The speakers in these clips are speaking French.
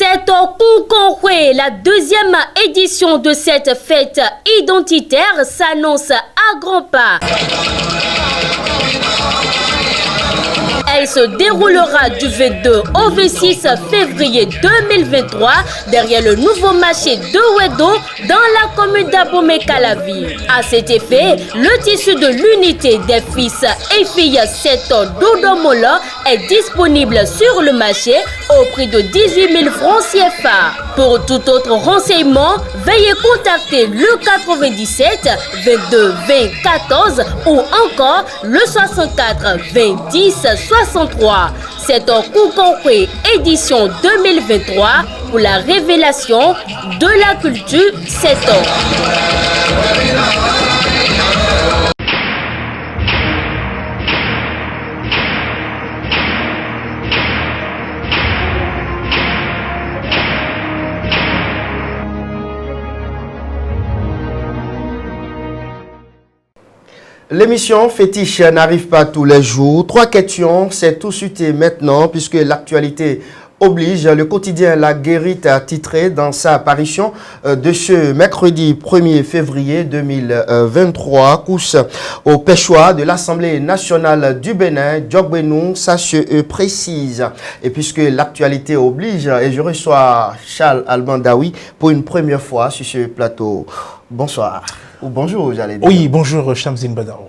C'est au Koukonwe, la deuxième édition de cette fête identitaire s'annonce à grands pas. Elle se déroulera du 22 au 26 février 2023 derrière le nouveau marché de Wedo dans la commune d'Abomey-Calavi. À cet effet, le tissu de l'unité des fils et filles 7 d'Odomola est disponible sur le marché au prix de 18 000 francs CFA. Pour tout autre renseignement, veuillez contacter le 97 22 20 14 ou encore le 64 20 10 63. C'est en Koukonwe édition 2023 pour la révélation de la culture 7 ans. L'émission Fétiche n'arrive pas tous les jours. 3 questions, c'est tout de suite et maintenant, puisque l'actualité oblige. Le quotidien La Guérite a titré dans sa parution de ce mercredi 1er février 2023, course au pêchoir de l'Assemblée nationale du Bénin, Djogbenou, ça se précise. Et puisque l'actualité oblige, et je reçois Charles Alban Daoui pour une première fois sur ce plateau. Bonsoir. Ou bonjour, j'allais dire. Oui, bonjour, Shamsin Badaro.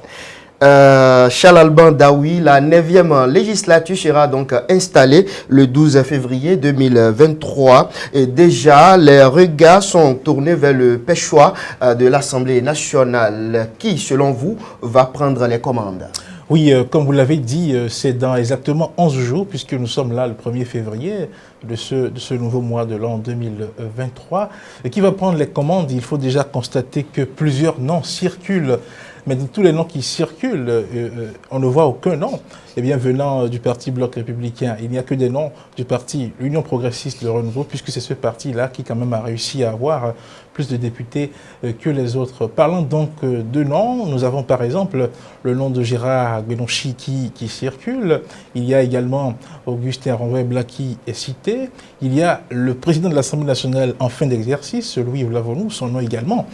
Charles Alban Daoui, la 9e législature sera donc installée le 12 février 2023. Et déjà, les regards sont tournés vers le pêchoir de l'Assemblée nationale. Qui, selon vous, va prendre les commandes? Oui, comme vous l'avez dit, c'est dans exactement 11 jours, puisque nous sommes là le 1er février de ce nouveau mois de l'an 2023. Et qui va prendre les commandes? Il faut déjà constater que plusieurs noms circulent. Mais de tous les noms qui circulent, on ne voit aucun nom venant du parti Bloc républicain. Il n'y a que des noms du parti L'Union progressiste, le Renouveau, puisque c'est ce parti-là qui quand même a réussi à avoir plus de députés que les autres. Parlant donc de noms, nous avons par exemple le nom de Gérard Gbenochi qui circule. Il y a également Augustin Renouvel qui est cité. Il y a le président de l'Assemblée nationale en fin d'exercice, Louis Vlavonu, son nom également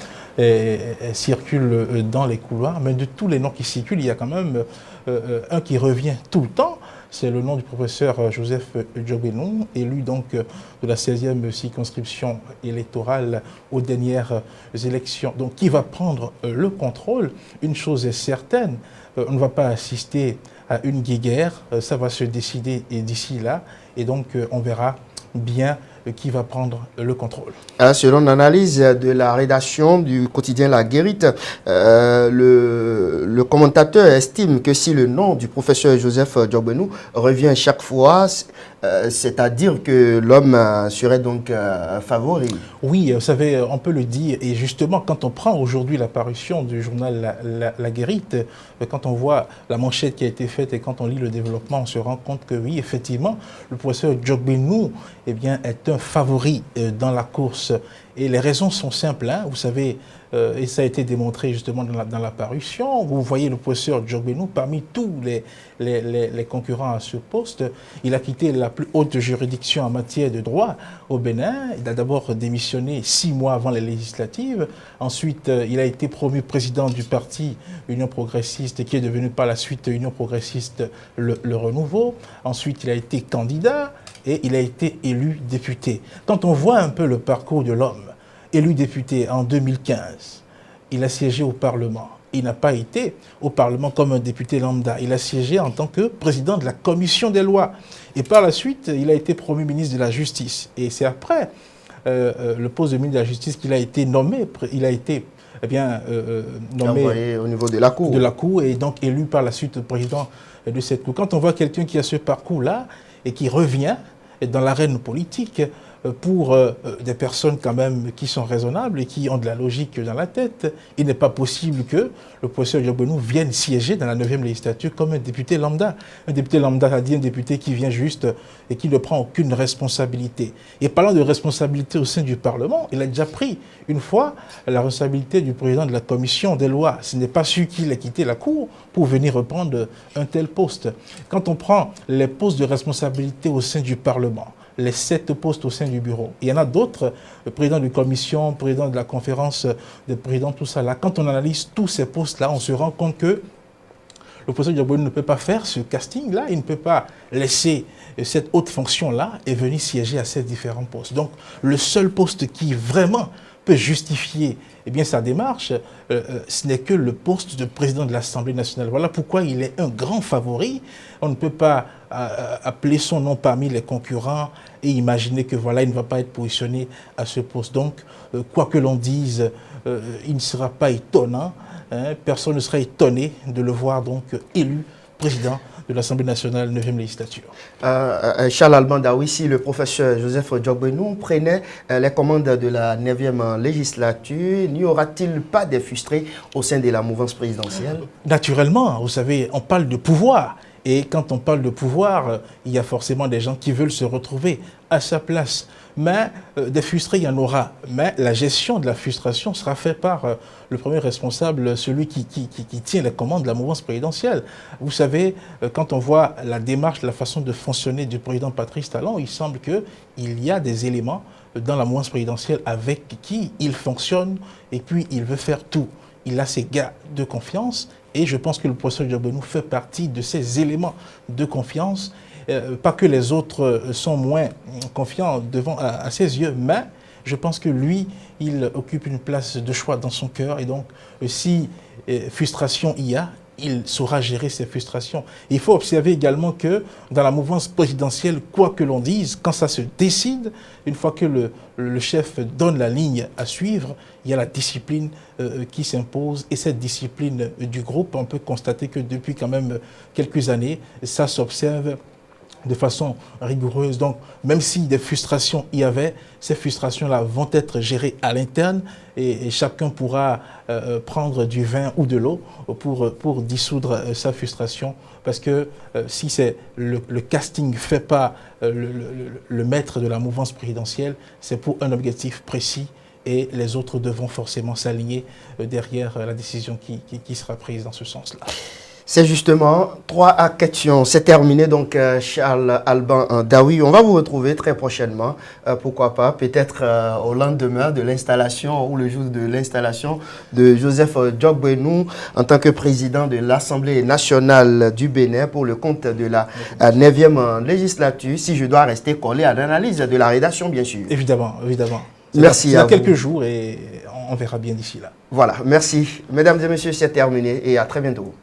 circule dans les couloirs, mais de tous les noms qui circulent, il y a quand même un qui revient tout le temps, c'est le nom du professeur Joseph Djogbenou, élu donc de la 16e circonscription électorale aux dernières élections. Donc qui va prendre le contrôle? Une chose est certaine, on ne va pas assister à une guéguerre, ça va se décider d'ici là, et donc on verra bien qui va prendre le contrôle. Selon l'analyse de la rédaction du quotidien La Guérite, le commentateur estime que si le nom du professeur Joseph Djogbenou revient chaque fois, c'est-à-dire que l'homme serait donc favori. Oui, vous savez, on peut le dire. Et justement, quand on prend aujourd'hui la parution du journal La Guérite, quand on voit la manchette qui a été faite et quand on lit le développement, on se rend compte que oui, effectivement, le professeur Djogbenou est un favori dans la course. Et les raisons sont simples, hein. Vous savez, et ça a été démontré justement dans la parution. Vous voyez le professeur Djogbenou, parmi tous les concurrents à ce poste, il a quitté la plus haute juridiction en matière de droit au Bénin. Il a d'abord démissionné 6 mois avant les législatives. Ensuite, il a été promu président du parti Union progressiste, qui est devenu par la suite Union progressiste le Renouveau. Ensuite, il a été candidat et il a été élu député. Quand on voit un peu le parcours de l'homme, élu député en 2015, il a siégé au Parlement. Il n'a pas été au Parlement comme un député lambda. Il a siégé en tant que président de la commission des lois. Et par la suite, il a été promu ministre de la Justice. Et c'est après le poste de ministre de la Justice qu'il a été nommé. Il a été nommé au niveau de la Cour. De la Cour et donc élu par la suite président de cette Cour. Quand on voit quelqu'un qui a ce parcours-là et qui revient dans l'arène politique, pour des personnes quand même qui sont raisonnables et qui ont de la logique dans la tête, il n'est pas possible que le professeur Djogbenou vienne siéger dans la 9e législature comme un député lambda. Un député lambda, c'est-à-dire un député qui vient juste et qui ne prend aucune responsabilité. Et parlant de responsabilité au sein du Parlement, il a déjà pris une fois la responsabilité du président de la commission des lois. Ce n'est pas celui qui a quitté la Cour pour venir reprendre un tel poste. Quand on prend les postes de responsabilité au sein du Parlement, les 7 postes au sein du bureau. Il y en a d'autres, le président de commission, président de la conférence des présidents, tout ça là. Quand on analyse tous ces postes-là, on se rend compte que le professeur Diogbenou ne peut pas faire ce casting-là, il ne peut pas laisser cette haute fonction-là et venir siéger à ces différents postes. Donc, le seul poste qui vraiment peut justifier sa démarche, ce n'est que le poste de président de l'Assemblée nationale. Voilà pourquoi il est un grand favori. On ne peut pas appeler son nom parmi les concurrents et imaginer que voilà, il ne va pas être positionné à ce poste. Donc, quoi que l'on dise, il ne sera pas étonnant. Personne ne sera étonné de le voir donc élu président de l'Assemblée nationale 9e législature. Charles Alban Daoui, si le professeur Joseph Diogbenou prenait les commandes de la 9e législature, n'y aura-t-il pas des frustrés au sein de la mouvance présidentielle? Naturellement, vous savez, on parle de pouvoir. Et quand on parle de pouvoir, il y a forcément des gens qui veulent se retrouver à sa place. Mais des frustrés, il y en aura. Mais la gestion de la frustration sera faite par le premier responsable, celui qui tient les commandes de la mouvance présidentielle. Vous savez, quand on voit la démarche, la façon de fonctionner du président Patrice Talon, il semble qu'il y a des éléments dans la mouvance présidentielle avec qui il fonctionne et puis il veut faire tout. Il a ses gars de confiance et je pense que le professeur Diogbenou fait partie de ces éléments de confiance. Pas que les autres sont moins confiants à ses yeux, mais je pense que lui, il occupe une place de choix dans son cœur. Et donc, si frustration il y a, il saura gérer ses frustrations. Il faut observer également que dans la mouvance présidentielle, quoi que l'on dise, quand ça se décide, une fois que le chef donne la ligne à suivre, il y a la discipline qui s'impose. Et cette discipline du groupe, on peut constater que depuis quand même quelques années, ça s'observe de façon rigoureuse. Donc, même si des frustrations y avait, ces frustrations-là vont être gérées à l'interne et chacun pourra prendre du vin ou de l'eau pour dissoudre sa frustration. Parce que si c'est le casting fait par le maître de la mouvance présidentielle, c'est pour un objectif précis et les autres devront forcément s'aligner derrière la décision qui sera prise dans ce sens-là. C'est justement 3 questions. C'est terminé donc Charles Alban Daoui. On va vous retrouver très prochainement, pourquoi pas, peut-être au lendemain de l'installation ou le jour de l'installation de Joseph Diogbenou en tant que président de l'Assemblée nationale du Bénin pour le compte de la 9e législature, si je dois rester collé à l'analyse de la rédaction, bien sûr. Évidemment, évidemment. Merci à vous. Il y a quelques jours et on verra bien d'ici là. Voilà, merci. Mesdames et messieurs, c'est terminé et à très bientôt.